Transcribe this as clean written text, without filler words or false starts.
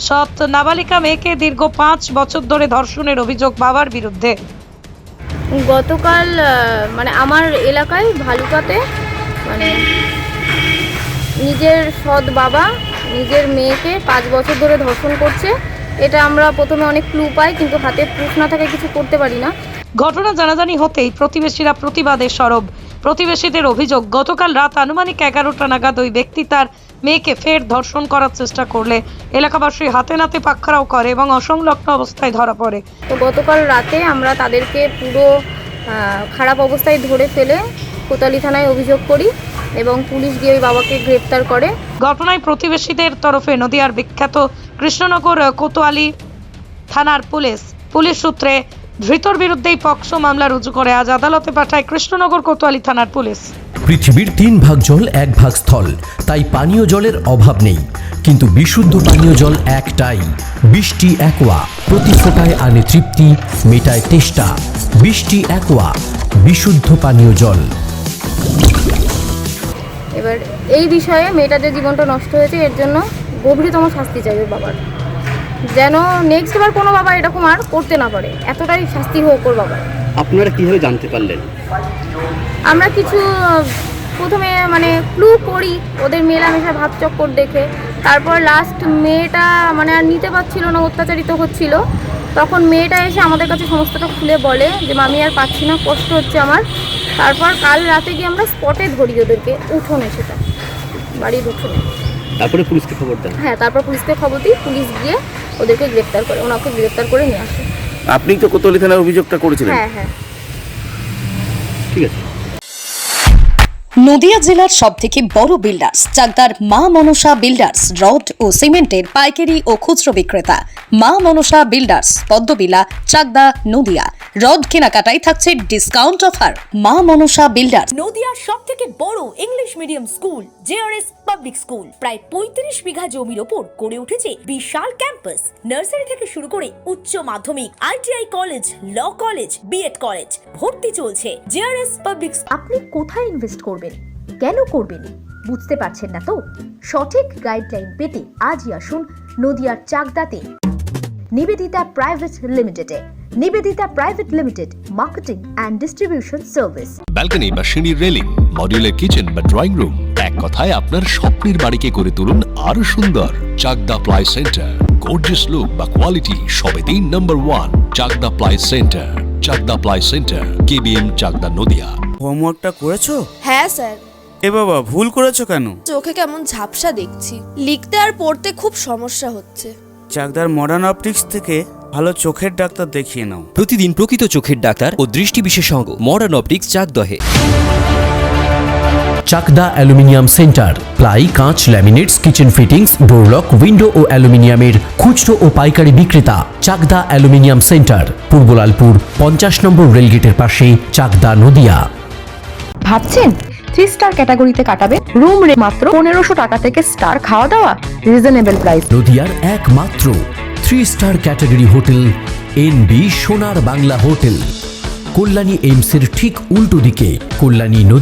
সৎ নাবালিকা মেয়েকে দীর্ঘ 5 বছর ধরে ধর্ষণের অভিযোগ বাবার বিরুদ্ধে। গতকাল আমার এলাকায় ভালুকাতে নিজের সৎ বাবা নিজের মেয়েকে 5 বছর ধরে ধর্ষণ করছে। এটা আমরা প্রথমে অনেক ক্লু পাই, কিন্তু হাতে প্রুফ না থাকে কিছু করতে পারি না। ঘটনা জানাজানি হতেই প্রতিবেশীরা প্রতিবাদে সরব। প্রতিবেশীদের অভিযোগ, গতকাল রাত আনুমানিক 11টা নাগাদ ওই ব্যক্তি তার মেয়েকে ফের ধর্ষণ করার চেষ্টা করলে এলাকাবাসী হাতে নাতে পাকড়াও করে এবং অসংলগ্ন অবস্থায় ধরা পড়ে। তো গতকাল রাতে আমরা তাদেরকে পুরো খারাপ অবস্থায় ধরে ফেলে কোতোয়ালি থানায় অভিযোগ করি এবং পুলিশ গিয়ে ওই বাবাকে গ্রেপ্তার করে। ঘটনায় প্রতিবেশীদের তরফে নদিয়ার বিখ্যাত কৃষ্ণনগর কোতোয়ালি থানার পুলিশ সূত্রে ধৃতর বিরুদ্ধেই পক্সো মামলা রুজু করে আজ আদালতে পাঠায় কৃষ্ণনগর কোতোয়ালি থানার পুলিশ। পৃথিবীর 3 ভাগ জল 1 ভাগ স্থল, তাই পানীয় জলের অভাব নেই, কিন্তু বিশুদ্ধ পানীয় জল একটাই, বৃষ্টি অ্যাকোয়া। প্রতি ফোঁটায় আনে তৃপ্তি, মেটায় তেষ্টা। বৃষ্টি অ্যাকোয়া, বিশুদ্ধ পানীয় জল। এবার এই বিষয়ে মেয়েটার যে জীবনটা নষ্ট হয়েছে এর জন্য গভীরতম শাস্তি চাইবে বাবার, যেন নেক্সট বার কোনো বাবা এরকম আর করতে না পারে, এতটাই শাস্তি হোক ওর বাবার। আপনারা কিভাবে জানতে পারলেন? আমরা কিছু প্রথমে ক্লু করি ওদের মেলামেশা ভাব চক্কর দেখে, তারপর লাস্ট মেয়েটা আর নিতে পারছিল না, অত্যাচারিত হচ্ছিল, তখন মেয়েটা এসে আমাদের কাছে সমস্তটা খুলে বলে যে মামি আর পাচ্ছি না, কষ্ট হচ্ছে আমার। তারপর কাল রাতে গিয়ে আমরা স্পটে ধরি ওদেরকে, উঠোনে, সেটা বাড়ির উঠোনে। তারপরে পুলিশকে খবর দেন? হ্যাঁ, তারপর পুলিশকে খবর দিই, পুলিশ গিয়ে ওদেরকে গ্রেপ্তার করে, ওনাকে গ্রেপ্তার করে নিয়ে আসে। আপনি তো কোতোয়ালি থানার অভিযোগটা করেছিলেন? হ্যাঁ হ্যাঁ, ঠিক আছে। নদিয়া জেলার সবথেকে বড় বিল্ডার্স চাকদার মা মনসা বিল্ডার্স, রড ও সিমেন্টের পাইকারি ও খুচরো বিক্রেতা। মা মনসা বিল্ডার্স, পদ্মবিলা, চাকদা, নদিয়া। রড কেনাকাটায় থাকছে ডিসকাউন্ট অফার। মা মনসা বিল্ডার্স। নদিয়ার সবথেকে বড় English medium school JRS public school, প্রায় 35 বিঘা জমির ওপর গড়ে উঠেছে বিশাল ক্যাম্পাস। নার্সারি থেকে শুরু করে উচ্চ মাধ্যমিক, ITI college, law college, BEd college, ভর্তি চলছে। JRS public. আপনি কোথায় ইনভেস্ট করবেন, কেন করবেন বুঝতে পারছেন না তো? সঠিক গাইডলাইন পেতে আজই আসুন নদিয়ার চাকদাতে নিবেদিতা প্রাইভেট লিমিটেডে। Nivedita private limited, marketing and distribution service. Balcony বা সিঁড়ির রেলিং, মডিউলার কিচেন বা ড্রয়িং রুম, এক কথায় আপনার স্বপ্নের বাড়িকে করে তুলুন আরো সুন্দর। Chakdah ply centre, gorgeous look বা কোয়ালিটি সবেতেই number 1। Chakdah ply centre, Chakdah ply centre, KBM, Chakdah, Nadia. হোমওয়ার্কটা করেছো? হ্যাঁ স্যার। এ বাবা, ভুল করেছো কেন? চোখে কেমন ঝাপসা দেখছি, লিখতে আর পড়তে খুব সমস্যা হচ্ছে। চাকদার মডার্ন অপটিক্স থেকে ভালো চোখের ডাক্তার দেখিয়ে নাও। প্রতিদিন প্রকৃত চোখের ডাক্তার ও দৃষ্টি বিশেষজ্ঞ মডার্ন অপটিক্স, চাকদহে। চাকদা অ্যালুমিনিয়াম সেন্টার, প্লাই, কাঁচ, laminates, kitchen fittings, door lock, window ও অ্যালুমিনিয়ামের খুচরো ও পাইকারি বিক্রেতা। চাকদা অ্যালুমিনিয়াম সেন্টার, পূর্ব লালপুর 50 নম্বর রেলগেটের পাশে, চাকদা, নদিয়া। ভাবছেন 3 স্টার ক্যাটাগরিতে কাটাবেন? রুম রে মাত্র 1500 টাকা থেকে স্টার, খাওয়া দাওয়া রিজনেবল প্রাইস। নদিয়ার একমাত্র 3 স্টার ক্যাটাগরি হোটেল এনবি সোনার বাংলা হোটেল, কল্যাণী এইমসের ঠিক উল্টো দিকে, কল্যাণী।